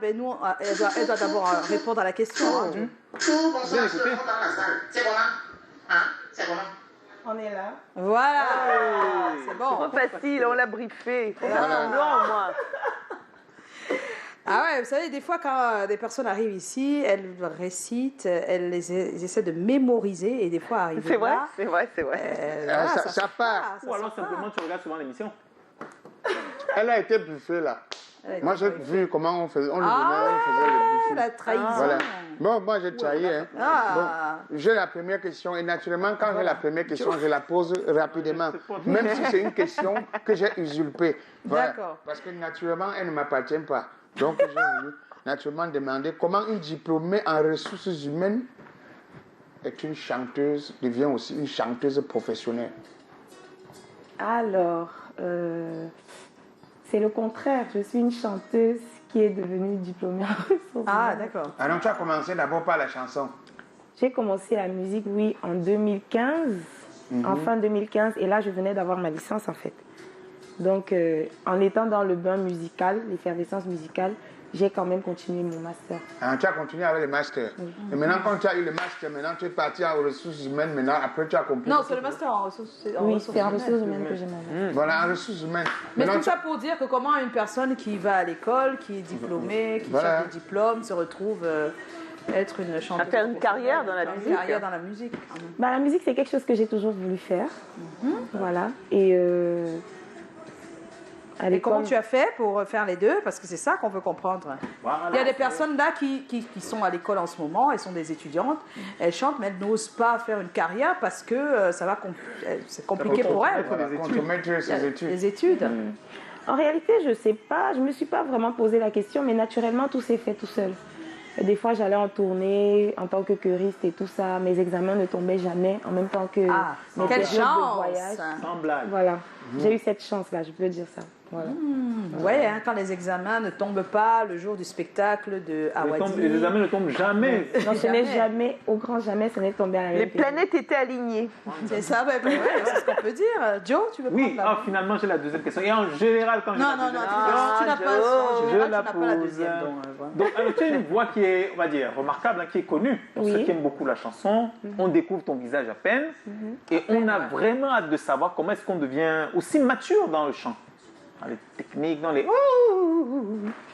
ben nous, elle doit d'abord répondre à la question. Hein. Bonsoir, je rentre dans la salle. C'est bon, hein? C'est bon. On est là. Voilà, c'est bon. Trop facile, on l'a briefé. Faut Voilà. faire semblant, moi. Ah ouais, vous savez, des fois, quand des personnes arrivent ici, elles récitent, elles essaient de mémoriser et des fois, arrivent C'est vrai, là... c'est vrai, c'est vrai. voilà, ça part. Ou alors simplement tu regardes souvent l'émission. Elle a été buffée là. Moi j'ai vu comment on faisait, on le donnait, on faisait le buffet. La trahison. Voilà. Bon, moi j'ai trahi. Hein. Ah. Bon, j'ai la première question et naturellement quand j'ai la première question, je la pose rapidement. Même si c'est une question que j'ai usurpée. Voilà. D'accord. Parce que naturellement, elle ne m'appartient pas. Donc j'ai voulu naturellement demander comment une diplômée en ressources humaines est une chanteuse, devient aussi une chanteuse professionnelle. Alors, c'est le contraire. Je suis une chanteuse qui est devenue diplômée en ressources Ah, humaines. d'accord. Alors tu as commencé d'abord par la chanson. J'ai commencé la musique, oui, en 2015, en fin 2015, et là, je venais d'avoir ma licence, en fait. Donc, en étant dans le bain musical, l'effervescence musicale, j'ai quand même continué mon master. Alors, tu as continué avec le master. Et maintenant, quand tu as eu le master, maintenant tu es parti en ressources humaines, maintenant, après tu as compris. Non, c'est le master en ressources humaines. Oui, c'est en ressources humaines que j'ai mon master. Voilà, en ressources humaines. Mais Maintenant, tout ça pour dire que comment une personne qui va à l'école, qui est diplômée, qui Voilà. cherche des diplômes, se retrouve être une chanteuse. À faire une carrière dans la Faire une musique. carrière dans la musique. Bah, la musique, c'est quelque chose que j'ai toujours voulu faire. Voilà. Et à Et l'école, comment tu as fait pour faire les deux? Parce que c'est ça qu'on veut comprendre. Voilà. Il y a des personnes là qui sont à l'école en ce moment, elles sont des étudiantes, elles chantent, mais elles n'osent pas faire une carrière parce que c'est compliqué pour elles. voilà, compromettre ses études. Les études. En réalité, je sais pas, je me suis pas vraiment posé la question, mais naturellement, tout s'est fait tout seul. Et des fois, j'allais en tournée en tant que choriste et tout ça. Mes examens ne tombaient jamais en même temps que Ah, mes quelle périodes de chance! voyage. Sans blague. Voilà, j'ai eu cette chance-là, je peux dire ça. Voilà. Ouais, hein, quand les examens ne tombent pas le jour du spectacle de Awadi. Les examens ne tombent jamais. Non, ce n'est jamais, au grand jamais, ce n'est tombé à la même Les période. planètes étaient alignées. C'est ça, ouais, c'est ce qu'on peut dire. Joe, tu veux Oui, prendre la finalement j'ai la deuxième question. Et en général, quand j'ai Non, la non, non, deuxième tu n'as pas, Joe, en général, je tu la n'as pas la pose. deuxième. Voilà. Donc, tu as une voix qui est, on va dire, remarquable, hein, qui est connue. Pour Oui. ceux qui aiment beaucoup la chanson, on découvre ton visage à peine. Et on a vraiment hâte de savoir comment est-ce qu'on devient aussi mature dans le chant. Dans les techniques, dans les...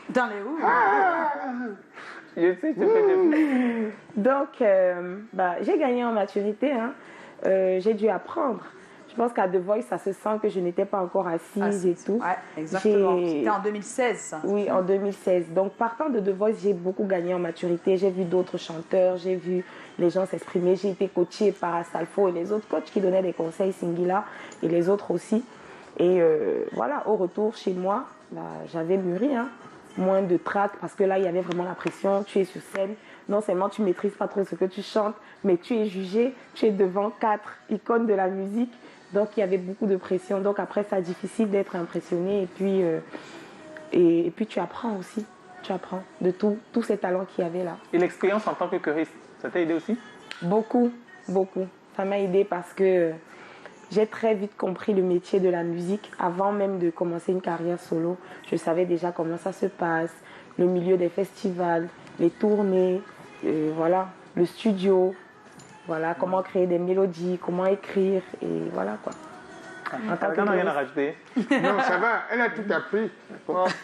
Dans les houes. Je sais, je fais des... Donc, j'ai gagné en maturité. Hein. J'ai dû apprendre. Je pense qu'à The Voice, ça se sent que je n'étais pas encore assise et tout. Ouais, exactement. J'ai- C'était en 2016, ça. Oui, en 2016. Donc, partant de The Voice, j'ai beaucoup gagné en maturité. J'ai vu d'autres chanteurs, j'ai vu les gens s'exprimer. J'ai été coachée par Astalfo et les autres coachs qui donnaient des conseils, Singila et les autres aussi. Et voilà, au retour chez moi, j'avais mûri, hein. Moins de trac parce que là, il y avait vraiment la pression. Tu es sur scène. Non seulement tu maîtrises pas trop ce que tu chantes, mais tu es jugé. Tu es devant 4 icônes de la musique. Donc, il y avait beaucoup de pression. Donc, après, c'est difficile d'être impressionné. Et puis, tu apprends aussi. Tu apprends de tous ces talents qu'il y avait là. Et l'expérience en tant que choriste, ça t'a aidé aussi? Beaucoup, beaucoup. Ça m'a aidé parce que j'ai très vite compris le métier de la musique. Avant même de commencer une carrière solo, je savais déjà comment ça se passe, le milieu des festivals, les tournées, voilà, le studio, voilà, comment créer des mélodies, comment écrire, et voilà quoi. En tant que On n'a rien à choriste. rajouter. Non, ça va, elle a tout appris.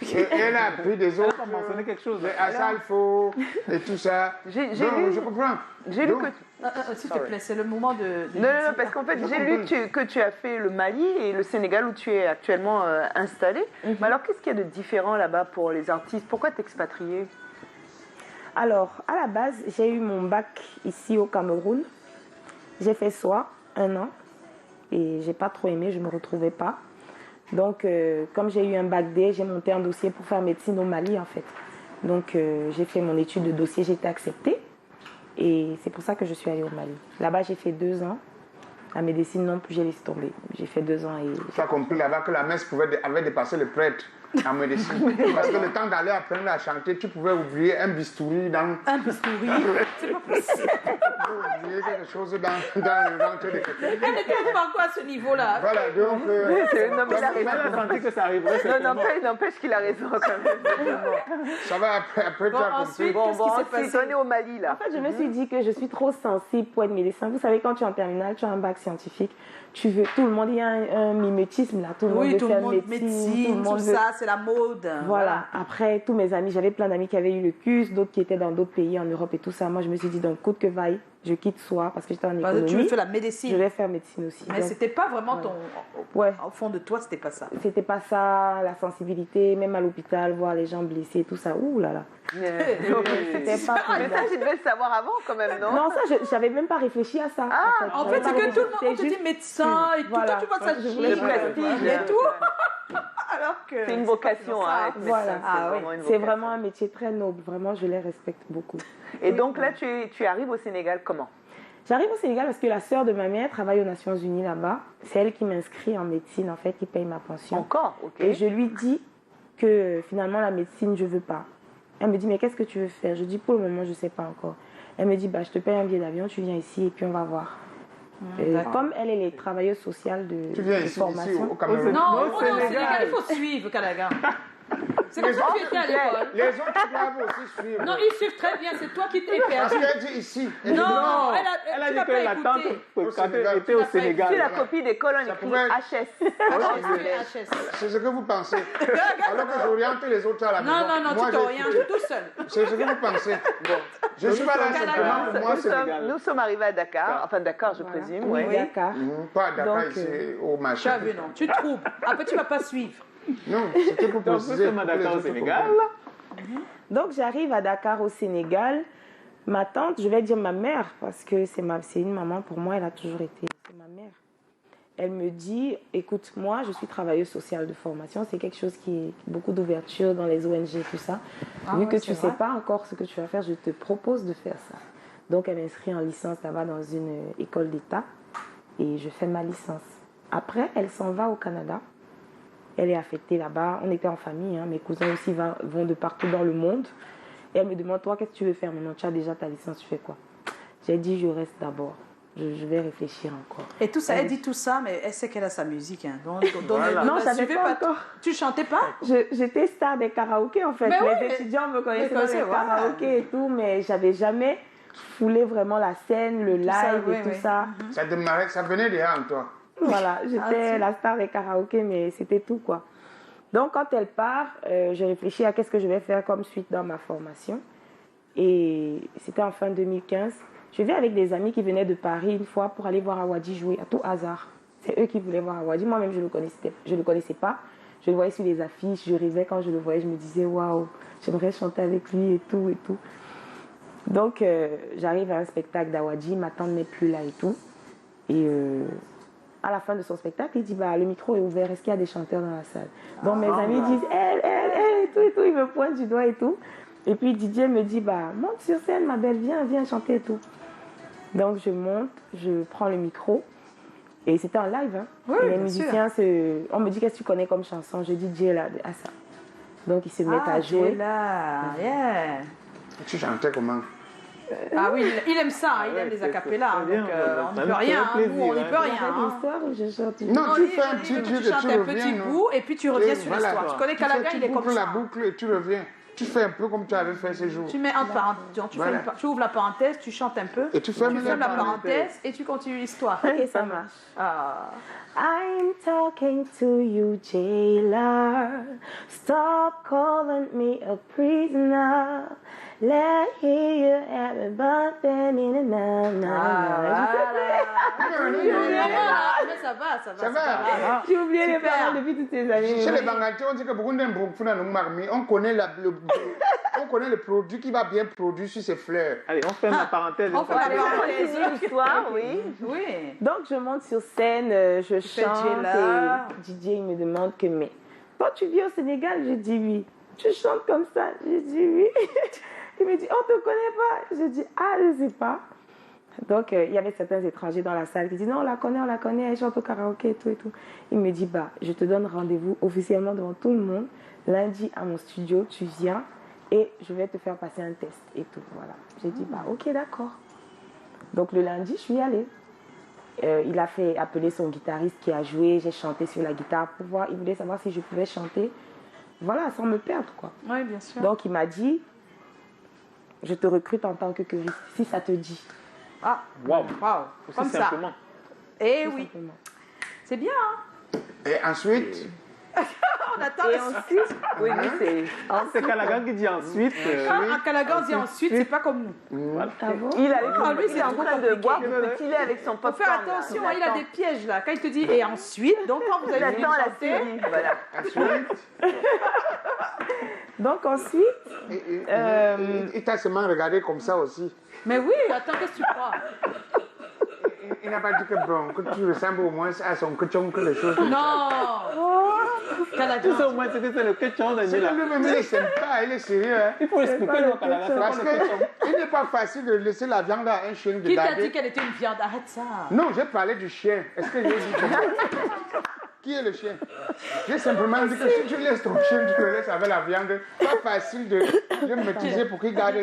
Et elle a appris des autres. Elle a mentionné quelque chose. Les Asalfo et tout ça. J'ai Donc, lu- je comprends. J'ai lu Donc, que... S'il te plaît, c'est le moment de Non, parce qu'en fait, j'ai lu que tu as fait le Mali et le Sénégal où tu es actuellement installé. Mais alors, qu'est-ce qu'il y a de différent là-bas pour les artistes? Pourquoi t'expatrier? Alors, à la base, j'ai eu mon bac ici au Cameroun. J'ai fait SOA 1 an et j'ai pas trop aimé, je me retrouvais pas. Donc, comme j'ai eu un bac D, j'ai monté un dossier pour faire médecine au Mali en fait. Donc, j'ai fait mon étude de dossier, j'ai été acceptée et c'est pour ça que je suis allée au Mali. Là-bas, j'ai fait 2 ans. La médecine non plus, j'ai laissé tomber. J'ai fait 2 ans et... tu as compris là-bas que la messe avait dépassé le prêtre. en médecine. Parce que le temps d'aller apprendre à chanter, tu pouvais oublier un bistouri dans... Un bistouri, c'est pas possible. Tu pouvais oublier quelque chose dans le ventre de quelqu'un. Elle n'était pas encore à ce niveau-là. Voilà, donc... Non, mais il a Elle a raison. senti que ça arriverait. certainement. N'empêche qu'il a raison quand même. ça va après Bon, tu as compris. ensuite, Bon, qu'est-ce qui s'est ensuite, passé? on est au Mali, là. En fait, je me suis dit que je suis trop sensible pour être médecin. Vous savez, quand tu es en terminale, tu as un bac scientifique, tu veux, tout le monde, il y a un mimétisme là, tout le monde Oui, veut tout le faire monde, médecine, tout veut- ça, c'est la mode. Voilà. Après, tous mes amis, j'avais plein d'amis qui avaient eu le CUS, d'autres qui étaient dans d'autres pays en Europe et tout ça. Moi, je me suis dit, donc, coûte que vaille, je quitte SOA parce que j'étais en Parce que tu veux économie. faire la Je médecine. vais faire médecine aussi. Mais Donc, c'était pas vraiment ton. Ouais. Au fond de toi, c'était pas ça. C'était pas ça, la sensibilité, même à l'hôpital, voir les gens blessés et tout ça. Ouh là là. C'était pas Mais ça, tu devais le savoir avant quand même, non? Non, ça, j'avais même pas réfléchi à ça. En fait, c'est que tout le monde on te dit juste- médecin et tout. Voilà. Toi, tu vois ça Je voulais chine prestige. et tout. Alors que. C'est une vocation, hein, être Voilà. médecin, Ah oui. une C'est vocation. vraiment un métier très noble. Vraiment, je les respecte beaucoup. Et donc là, tu arrives au Sénégal comment? J'arrive au Sénégal parce que la sœur de ma mère travaille aux Nations Unies là-bas. C'est elle qui m'inscrit en médecine, en fait, qui paye ma pension. Encore, ok. Et je lui dis que finalement, la médecine, je veux pas. Elle me dit, mais qu'est-ce que tu veux faire? Je dis, pour le moment, je sais pas encore. Elle me dit, bah, je te paye un billet d'avion, tu viens ici et puis on va voir. Comme elle est travailleuse sociale de Tu viens de ici, formation. au Cameroun. Non, Au au Sénégal. Sénégal, il faut suivre, Kalaga. C'est comme ça que tu étais à l'école. Les autres doivent aussi suivre. Non, ils suivent très bien, c'est toi qui t'es Parce perdu. qu'elle dit ici. Elle dit Non, Elle a tu dit l'as que pas la tante, écouté. quand elle était au Tu l'as pas Sénégal, Tu es la copie d'école, on Ça écrit pouvait- HS. HS. C'est ce que vous pensez. Alors que j'oriente les autres à la maison. Non, non, non, Moi, tu j'ai t'orientes écouté. tout seul. C'est ce que vous pensez. Bon, je ne suis pas là simplement. Moi, c'est Nous sommes arrivés à Dakar, enfin Dakar, je Voilà. présume. Oui, Ouais. Dakar. pas à Dakar, Donc, ici, au Tu machin. as vu, non? Tu troubles. Après, tu vas pas suivre. Non, c'était pour donc nous préciser. sommes à pour que les Dakar au autres Sénégal. comprennent. Donc j'arrive à Dakar au Sénégal. Ma tante, je vais dire ma mère, parce que c'est une maman pour moi, elle a toujours été, c'est ma mère. Elle me dit, écoute, moi je suis travailleuse sociale de formation, c'est quelque chose qui est beaucoup d'ouverture dans les ONG et tout ça. Ah Vu ouais, que c'est tu ne sais vrai. pas encore ce que tu vas faire, je te propose de faire ça. Donc elle m'inscrit en licence là-bas dans une école d'État et je fais ma licence. Après, elle s'en va au Canada. Elle est affectée là-bas. On était en famille. Hein. Mes cousins aussi vont de partout dans le monde. Et elle me demande, toi, qu'est-ce que tu veux faire maintenant? Tu as déjà ta licence, tu fais quoi? J'ai dit, je reste d'abord. Je vais réfléchir encore. Et tout ça, elle dit tout ça, mais elle sait qu'elle a sa musique. Hein. Donc, Voilà. Non, je savais suivez pas encore. Tu chantais pas? J'étais star des karaokés, en fait. Mais Les ouais, étudiants me connaissaient dans connaissaient, les voilà. karaokés et tout, mais j'avais jamais foulé vraiment la scène, le live ça, et oui, tout oui. ça. Ça démarrait, ça venait déjà en toi. Voilà, j'étais si. la star des karaokés, mais c'était tout, quoi. Donc, quand elle part, j'ai réfléchi à qu'est-ce que je vais faire comme suite dans ma formation. Et c'était en fin 2015. Je vais avec des amis qui venaient de Paris une fois pour aller voir Awadi jouer à tout hasard. C'est eux qui voulaient voir Awadi. Moi-même, je ne le connaissais pas. Je le voyais sur les affiches, je rêvais quand je le voyais. Je me disais, waouh, j'aimerais chanter avec lui et tout et tout. Donc, j'arrive à un spectacle d'Awadi. Ma tante n'est plus là et tout. Et à la fin de son spectacle, il dit, bah, le micro est ouvert, est-ce qu'il y a des chanteurs dans la salle? Donc mes amis disent, elle, et tout, ils me pointent du doigt et tout. Et puis Didier me dit, bah, monte sur scène, ma belle, viens chanter et tout. Donc je monte, je prends le micro, et c'était en live. Hein. Oui, Et les bien musiciens, on me dit, qu'est-ce que tu connais comme chanson? Je dis, Dieu là, à ça. Donc ils se mettent à jouer. Là, yeah. Tu chantais comment? Ah oui, il aime ça, il ouais, aime les c'est acapellas. très bien, Donc on ça n'y me peut fait rien. Hein. plaisir, Nous, on n'y hein. peut Il y rien. a une Hein. histoire où je chante. Non, tu il- fais un petit tu truc et chantes tu un reviens. petit non? bout et puis tu reviens sur Voilà. l'histoire. Tu connais Tu Kalaga, fais- il est tu comme boucles la ça. boucle et tu reviens. Tu fais un peu comme tu avais fait ces jours. Tu mets entre parenthèses, Voilà. tu ouvres la parenthèse, tu chantes un peu, Et tu fermes fermes la la parenthèse et tu continues l'histoire. Ok, ça marche. Ah. I'm talking to you, jailer. Stop calling me a prisoner. Let hear you have a bumping in the night. Mais ça va, ça va. Ça va. grave. J'ai oublié les Super. paroles depuis toutes ces années. Chez les Bangaltais, on dit que beaucoup on connaît on connaît le produit qui va bien produire sur ses fleurs. Allez, on ferme la parenthèse. On fait la Allez, on parenthèse. continue l'histoire, oui. Oui. Donc je monte sur scène, je fais chante Djella. et Didier il me demande que mais toi tu vis au Sénégal? Je dis oui. Tu chantes comme ça? Je dis oui. Il me dit on te connaît pas? Je dis ah je sais pas. Donc il y avait certains étrangers dans la salle qui disent non on la connaît, elle chante au karaoké et tout et tout. Il me dit bah je te donne rendez-vous officiellement devant tout le monde lundi à mon studio, tu viens et je vais te faire passer un test et tout. Voilà. J'ai dit, bah ok, d'accord. Donc le lundi, je suis allée. Il a fait appeler son guitariste qui a joué, j'ai chanté sur la guitare pour voir, il voulait savoir si je pouvais chanter, voilà, sans me perdre quoi. Oui, bien sûr. Donc il m'a dit, je te recrute en tant que choriste, si ça te dit. Ah, Waouh. waouh, Aussi comme ça. simplement. Eh Tout oui, simplement. c'est bien, hein. Et ensuite, On attend Et le ensuite, Oui, lui, c'est. C'est Callaghan qui dit ensuite. Quand un Callaghan dit ensuite, c'est pas comme nous. ah bon? Il Ah, lui, il c'est est en trop train de compliqué. boire du petit lait avec son Faut popcorn. faire attention, hein, il a des pièges là. Quand il te dit et ensuite, donc quand vous Il avez fini de attend la chanter, série. Voilà. ensuite, Donc ensuite, il t'a seulement regardé comme ça aussi. mais oui, attends, qu'est-ce que tu crois? Il n'a pas dit que bon, que tu ressembles au moins à son cochon, que les choses. Non. Tout Callaghan. ça au moins, c'est que c'est le question C'est que Daniela. lui-même, il est sympa, il est sérieux. Hein. Il faut expliquer le Callaghan. C'est Parce quoi le question? qu'il n'est pas facile de laisser la viande à un chien de Qui t'a garder. dit qu'elle était une viande? Arrête ça. Non, j'ai parlé du chien. Est-ce que j'ai dit comment? Qui est le chien? J'ai simplement dit que si tu laisses ton chien, tu le laisses avec la viande. Pas facile de maîtriser pour qu'il garde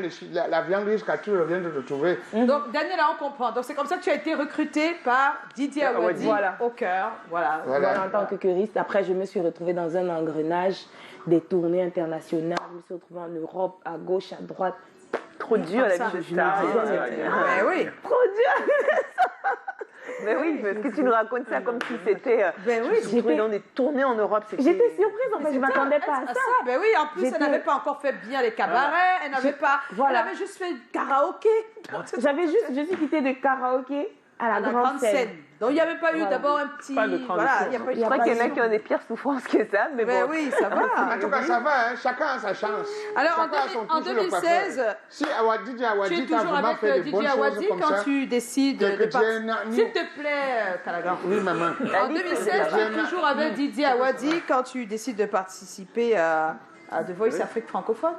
la viande jusqu'à ce que tu reviennes de te trouver. Donc, Daniela, on comprend. Donc, c'est comme ça que tu as été recrutée par Didier Awadi Voilà. au cœur. Voilà. voilà, en tant que choriste, après je me suis retrouvée dans un engrenage des tournées internationales. Je me suis retrouvée en Europe, à gauche, à droite. Trop dur la vie de star. Mais oui. Trop dur. Mais oui, parce que tu nous racontes ça comme si c'était. Ben oui. Je me suis retrouvée dans des tournées en Europe. c'était- J'étais surprise, en fait, je ne m'attendais pas à Ah, ça. ben oui, en plus, elle J'étais- n'avait pas encore fait bien les cabarets, elle n'avait pas. Voilà. Elle avait juste fait karaoké Je suis quittée de karaoké à à la la grande scène. Donc, il n'y avait pas eu Voilà. d'abord un petit. Pas de transition. Voilà, il n'y a pas eu Il y Je a crois pas qu'il y en a de- qui ont des pires souffrances que ça, mais Ben bon. oui, ça va. En tout cas, ça va, hein? Chacun a sa chance. Alors, Chacun a son en tour sur le 2016, coiffeur. Si Didier tu es Awadi t'a toujours vraiment avec fait de bonnes Didier choses Awadi comme quand ça. tu décides Que de Dieu partir. n'a- S'il te plaît, Callaghan. Oui, maman. En 2016, tu es toujours avec Didier Awadi quand tu décides de participer à The Voice Afrique francophone.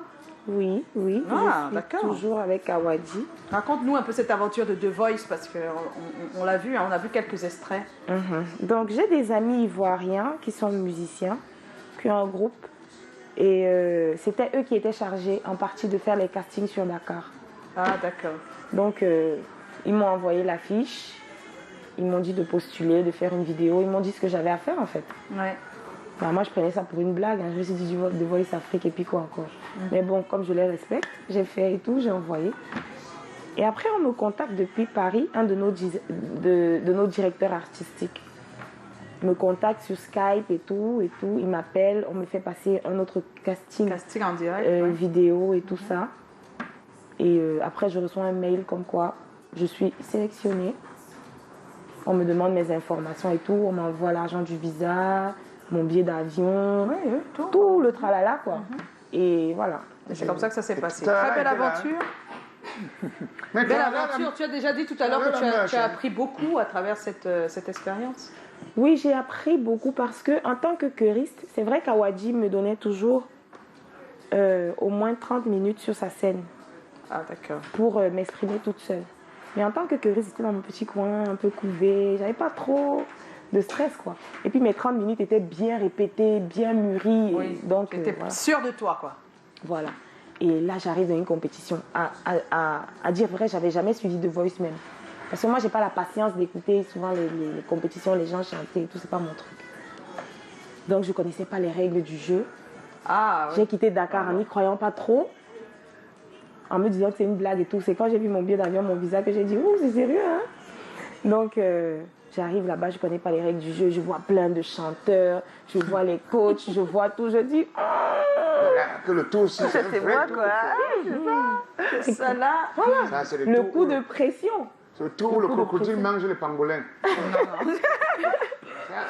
Oui, oui. Ah, je suis d'accord. toujours avec Awadi. Raconte-nous un peu cette aventure de The Voice parce qu'on on l'a vu, hein, on a vu quelques extraits. Donc j'ai des amis ivoiriens qui sont musiciens, qui ont un groupe. Et c'était eux qui étaient chargés en partie de faire les castings sur Dakar. Ah, d'accord. Donc ils m'ont envoyé l'affiche, ils m'ont dit de postuler, de faire une vidéo, ils m'ont dit ce que j'avais à faire en fait. Ouais. Bah, moi, je prenais ça pour une blague. Hein. Je me suis dit, The Voice Afrique et puis quoi encore. Mais bon, comme je les respecte, j'ai fait et tout, j'ai envoyé. Et après, on me contacte depuis Paris, un de nos directeurs artistiques. Me contacte sur Skype et tout. Il m'appelle, on me fait passer un autre casting, Casting en direct. ouais. vidéo et tout ça. Et après, je reçois un mail comme quoi je suis sélectionnée. On me demande mes informations et tout. On m'envoie l'argent du visa, mon billet d'avion, Oui, oui, tout. tout le tralala quoi. Et voilà. Et c'est comme ça que ça s'est passé. Ça Très belle a été là. aventure. Mais Belle tu as là, aventure. Tu as déjà dit tout à l'heure que tu as appris beaucoup à travers cette expérience. Oui, j'ai appris beaucoup parce que en tant que choriste, c'est vrai qu'Awadi me donnait toujours au moins 30 minutes sur sa scène Ah, d'accord. pour m'exprimer toute seule. Mais en tant que choriste, j'étais dans mon petit coin, un peu couvé, j'avais pas trop de stress quoi. Et puis mes 30 minutes étaient bien répétées, bien mûries. Oui, Donc tu étais voilà. sûre de toi, quoi. Voilà. Et là, j'arrive dans une compétition. À dire vrai, j'avais jamais suivi The Voice même. Parce que moi, j'ai pas la patience d'écouter souvent les compétitions, les gens chanter et tout, c'est pas mon truc. Donc, je connaissais pas les règles du jeu. Ah, oui. J'ai quitté Dakar en n'y croyant pas trop, en me disant que c'est une blague et tout. C'est quand j'ai vu mon billet d'avion, mon visa, que j'ai dit, ouh, c'est sérieux, hein. Donc, j'arrive là-bas, je connais pas les règles du jeu, je vois plein de chanteurs, je vois les coachs, je vois tout, je dis, Voilà, que le tour aussi, Ça, un c'est vrai moi, tour. quoi. C'est ça là. Ça, c'est le tour coup où de pression. C'est le tour où le coup de crocodile pression. mange les pangolins.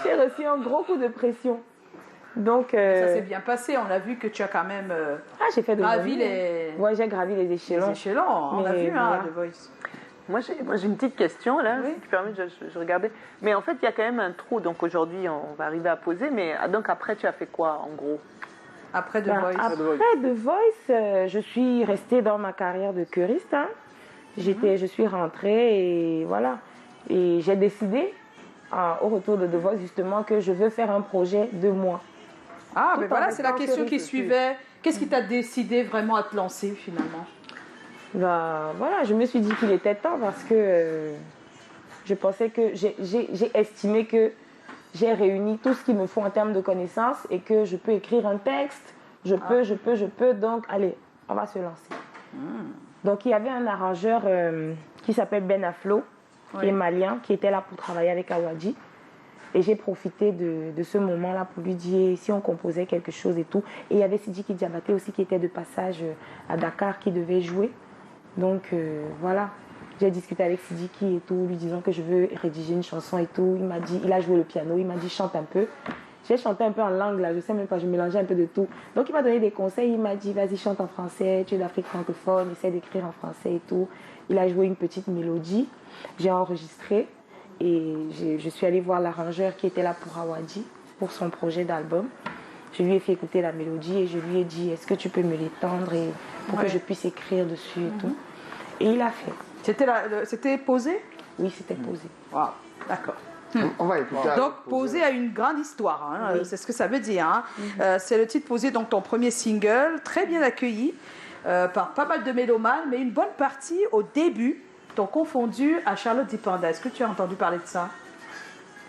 J'ai reçu un gros coup de pression. Donc, Ça s'est bien passé. On a vu que tu as quand même j'ai fait de gravi mon mieux. les Ouais, j'ai gravi les échelons. échelons. On a Mais vu, hein, voilà. The Voice. Moi, j'ai une petite question, là, Oui. si tu permets, je regardais. Mais en fait, il y a quand même un trou. Donc aujourd'hui, on va arriver à poser. Mais donc après, tu as fait quoi, en gros? Après The Ben, Voice. après The Voice, je suis restée dans ma carrière de choriste. Hein. Je suis rentrée et voilà. Et j'ai décidé, au retour de The Voice, justement, que je veux faire un projet de moi. Ah, Tout mais en voilà, c'est la restant question qui sérieuse. suivait. Qu'est-ce qui t'a décidé vraiment à te lancer finalement? Bah, voilà, je me suis dit qu'il était temps parce que je pensais que j'ai estimé que j'ai réuni tout ce qu'il me faut en termes de connaissances et que je peux écrire un texte, je peux, donc allez, on va se lancer. Donc il y avait un arrangeur qui s'appelle Ben Aflo, qui est malien, qui était là pour travailler avec Awadji. Et j'ai profité de ce moment-là pour lui dire si on composait quelque chose et tout. Et il y avait Sidiki Diabaté aussi qui était de passage à Dakar, qui devait jouer. Donc voilà, j'ai discuté avec Sidiki et tout, lui disant que je veux rédiger une chanson et tout. Il a joué le piano, il m'a dit chante un peu. J'ai chanté un peu en langue là, je sais même pas, je mélangeais un peu de tout. Donc il m'a donné des conseils, il m'a dit vas-y chante en français, tu es d'Afrique francophone, essaie d'écrire en français et tout. Il a joué une petite mélodie, j'ai enregistré. Et je suis allée voir l'arrangeur qui était là pour Awadji, pour son projet d'album. Je lui ai fait écouter la mélodie et je lui ai dit est-ce que tu peux me l'étendre pour que je puisse écrire dessus et tout. Et il a fait. C'était posé? Oui, c'était posé. Wow, d'accord. On va écouter. Donc, Posé a une grande histoire, hein, c'est ce que ça veut dire. Hein. C'est le titre Posé, donc ton premier single, très bien accueilli par pas mal de mélomanes, mais une bonne partie au début t'ont confondu à Charlotte Dipanda. Est-ce que tu as entendu parler de ça?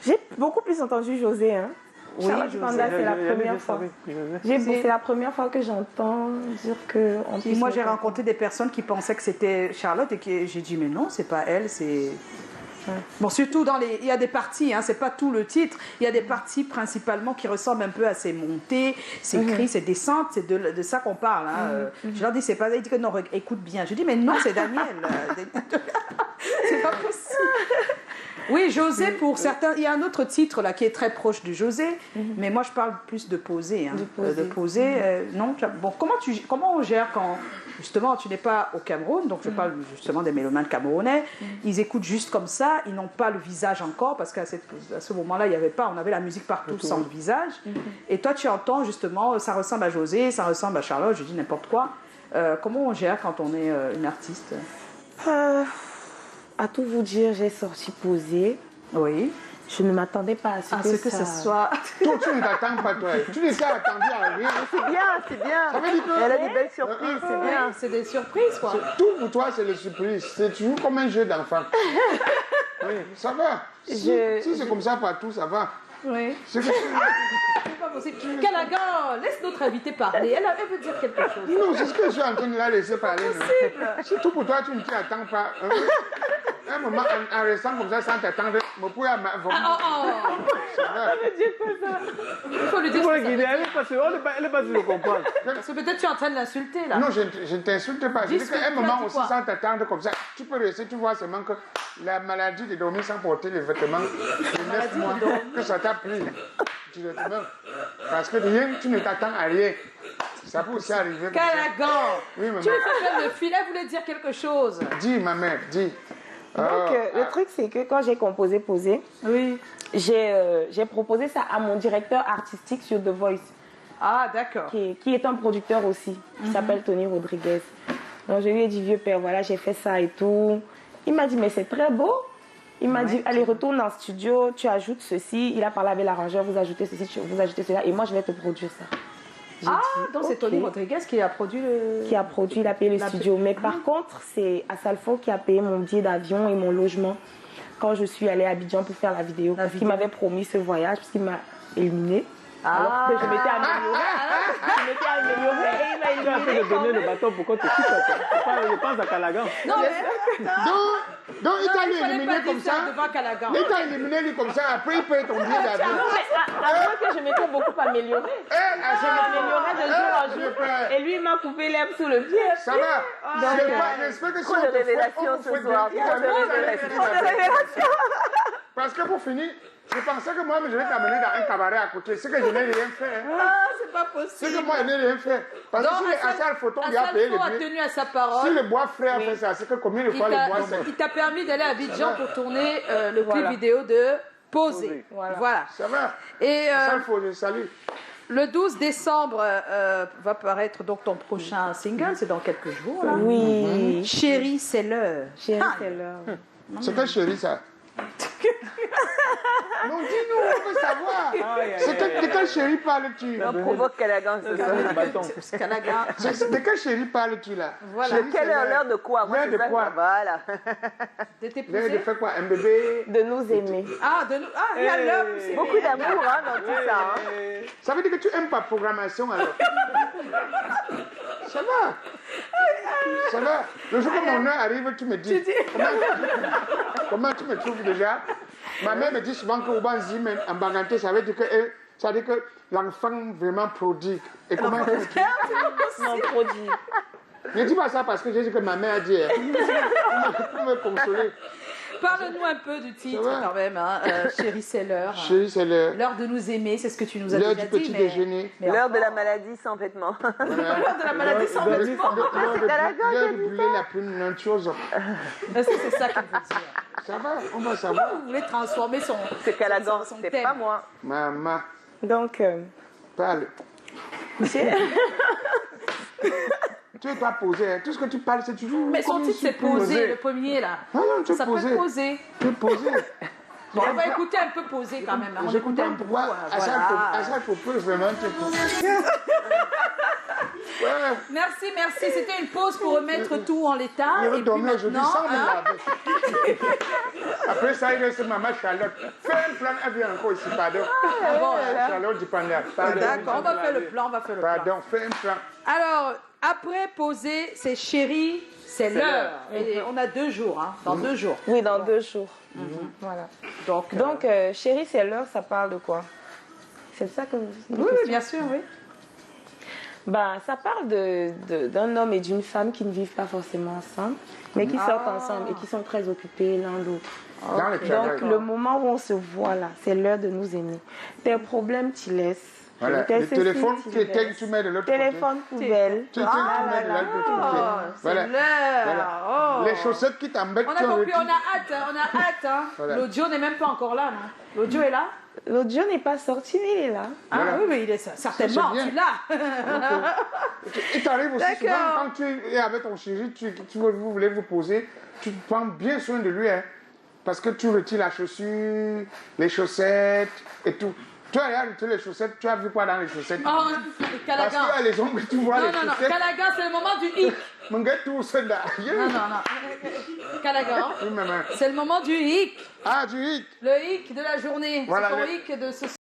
J'ai beaucoup plus entendu José. Hein. Oui, Charlotte José. Dipanda, c'est la première fois. C'est la première fois que j'entends dire que. Et moi, j'ai rencontré des personnes qui pensaient que c'était Charlotte et j'ai dit mais non, c'est pas elle, c'est. Bon, surtout il y a des parties, hein, c'est pas tout le titre, il y a des parties principalement qui ressemblent un peu à ces montées, ces cris, ces descentes, c'est de ça qu'on parle. Hein. Je leur dis, c'est pas ça, ils disent que non, écoute bien. Je dis, mais non, c'est Daniel. C'est pas possible. Oui, José, pour certains, il y a un autre titre là qui est très proche de José, mais moi je parle plus de Posé. Hein. De Posé, non. Bon, comment on gère quand justement tu n'es pas au Cameroun, donc je parle justement des mélomanes camerounais, ils écoutent juste comme ça, ils n'ont pas le visage encore, parce qu'à ce moment-là, il n'y avait pas, on avait la musique partout sans le visage, et toi tu entends justement, ça ressemble à José, ça ressemble à Charlotte, je dis n'importe quoi. Comment on gère quand on est une artiste? À tout vous dire, j'ai sorti Posé. Oui. Je ne m'attendais pas à ce que ce soit... Toi, tu ne t'attends pas, toi. Tu ne t'es attendu à rien. C'est bien, c'est bien. Ça veut dire que- Elle a des belles surprises, c'est bien. C'est des surprises, quoi. Tout pour toi, c'est les surprises. C'est toujours comme un jeu d'enfant. Oui, ça va. Si c'est comme ça partout, ça va. Oui. C'est que C'est pas possible. Calagan, laisse notre invitée parler. Elle veut dire quelque chose. non, c'est ce que je suis en train de la laisser parler. Si tout pour toi, tu ne t'y attends pas. Un moment, en restant comme ça, sans t'attendre, me pouvez ça va. Il faut lui dire Pour ce la que ça veut Guinée, dire. elle n'est pas sûre de comprendre. Parce que peut-être tu es en train de l'insulter, là. Non, je ne t'insulte pas. Je dis qu'à un moment aussi, sans t'attendre comme ça, tu peux rester, tu vois seulement que la maladie de dormir sans porter les vêtements de 9 mois, que ça t'a pris directement. Parce que rien, tu ne t'attends à rien. Ça peut aussi arriver. comme ça. Calagan, Oui, maman. tu es en train de filer, elle voulait dire quelque chose. Dis, ma mère, dis. Donc, le truc, c'est que quand j'ai composé Posé, Oui. j'ai proposé ça à mon directeur artistique sur The Voice, Ah, d'accord. qui est un producteur aussi, qui s'appelle Tony Rodriguez. Donc, je lui ai dit, vieux père, voilà, j'ai fait ça et tout. Il m'a dit, mais c'est très beau. Il m'a dit, allez, retourne en studio, tu ajoutes ceci. Il a parlé avec l'arrangeur, vous ajoutez ceci, vous ajoutez cela, et moi, je vais te produire ça. J'ai Ah, dit, donc c'est Tony ok. Rodriguez qui a produit le... Qui a produit, il a payé le studio. Mais par contre, c'est Asalfo qui a payé mon billet d'avion et mon logement quand je suis allée à Abidjan pour faire la vidéo. Parce qu'il m'avait promis ce voyage, parce qu'il m'a éliminé. Alors que je m'étais améliorée. Et il m'a Tu as fait éliminé. de donner le bâton pour qu'on te quitte. Je pense à Calagan. Non, mais... Donc, il t'a il fallait éliminé pas comme dire ça ça. devant Calagan. Il t'a éliminé lui comme ça, après il paye ton billet d'avion. Non, mais avant que je m'étais beaucoup améliorée. Je m'améliorais de jour en jour. Et lui, il m'a coupé l'herbe sous le pied. Ça va. Donc, J'espère que si Trop on de te fouette, révélations on ce te fouette soir. bien. Trop de révélations. Parce que pour finir, je pensais que moi, je vais t'amener dans un cabaret à côté. C'est que je n'ai rien fait. Hein. Ah, c'est pas C'est possible. que moi, je n'ai rien fait. Parce que si les Assal Photo lui a payé le Asalfo a billet, tenu à sa si parole. le bois frais a fait ça, c'est que combien de fois le bois sec? Il t'a permis d'aller à Abidjan pour tourner le clip vidéo de Posé. Voilà. Ça va. Et Assal Photo, je salue. le 12 décembre va paraître donc ton prochain single, c'est dans quelques jours. Là. Oui. Chérie, c'est l'heure. Chérie, Ah, c'est l'heure. C'est quelle chérie ça? Non, dis-nous, on veut savoir. De quel chéri parles-tu? On provoque Calagan ce soir. Calagan. De quel chéri parles-tu là? Voilà. Chéri, Quelle c'est heure, l'heure de quoi? Moi, L'heure c'est de ça, quoi? Voilà. De L'heure de t'épouser. faire quoi? Un bébé? De nous aimer. Ah, il y a l'heure aussi. Beaucoup d'amour hein, dans tout ça. Hein. Ça veut dire que tu aimes pas programmation alors? Ça va. Ça va. Le jour que mon heure arrive, tu me dis. Comment tu me trouves déjà? Ma mère me dit souvent que Oubanzi, en Banganté, ça veut dire que l'enfant vraiment prodigue. Et comment tu me dis? Non, produit. Ne dis pas ça parce que j'ai dit que ma mère a dit. Pour me consoler. Parle-nous un peu du titre Ça va quand même. Hein. Chérie, c'est l'heure. Chérie, c'est l'heure. L'heure de nous aimer, c'est ce que tu nous as L'heure déjà du dit. petit déjeuner. L'heure de la maladie sans vêtements. L'heure de la maladie sans L'heure vêtements. de brûler la plus chose. Est-ce que c'est ça qu'il veut dire? Ça va, on va savoir. Vous voulez transformer son. C'est Calagan, son c'est thème. pas moi. Maman, Donc, parle. Tu es pas posé. Hein. Tout ce que tu parles, c'est toujours. Mais son comme titre, si c'est tu posé, posais. le premier là. Ah non, tu es Ça posé. peut poser. Tu es posé. Bon, on va écouter un peu posé quand même. Hein. On Je écoute un comprends peu. pourquoi. À ça, il faut peu vraiment te poser. Ouais. Merci, merci. C'était une pause pour remettre tout en l'état. Il Et puis retourne aujourd'hui maintenant, sans me hein, laver. Après ça, il reste maman Charlotte. Fais un plan, elle vient encore ici, pardon. bon, Charlotte du Panda. d'accord, on va faire le plan, Pardon, fais un plan. Alors, après poser, c'est chérie, c'est l'heure. Et on a 2 jours, hein, dans 2 jours. oui, dans 2 jours. Voilà. Donc, chérie, c'est l'heure, ça parle de quoi? C'est ça que vous... Oui, bien sûr, oui. Bah, ça parle d'un homme et d'une femme qui ne vivent pas forcément ensemble, mais qui sortent ensemble et qui sont très occupés l'un l'autre. Dans le travail. Donc, le moment où on se voit là, c'est l'heure de nous aimer. Tes problèmes, tu laisses. Voilà. Tes Le soucis, téléphone tu qui éteint, laisses. tu mets de l'autre côté. Téléphone poubelle. Tu mets de l'autre côté. Oh, c'est Voilà. l'heure. Voilà. Oh. Les chaussettes qui t'embêtent, On tu a en compris, retires. on a hâte, hein, on a hâte. Hein. Voilà. L'audio n'est même pas encore là, non? L'audio est là? L'audio n'est pas sorti, mais il est là. Ah Voilà. oui, mais il est certainement, bien. tu l'as. Il t'arrive aussi souvent D'accord. quand tu es avec ton chéri, vous voulez vous poser, tu prends bien soin de lui, hein, parce que tu retires la chaussure, les chaussettes et tout. Tu as retiré les chaussettes, tu as vu quoi dans les chaussettes? Oh, Parce Calagan. qu'il y a les ongles, tu vois Non, les non, non, chaussettes. Calagan, c'est le moment du hic. Mon gars, tout ça là. Non, non, non. Calagan, Oui, maman. c'est le moment du hic. Ah, du hic. Le hic de la journée. Voilà, C'est ton le- hic de ce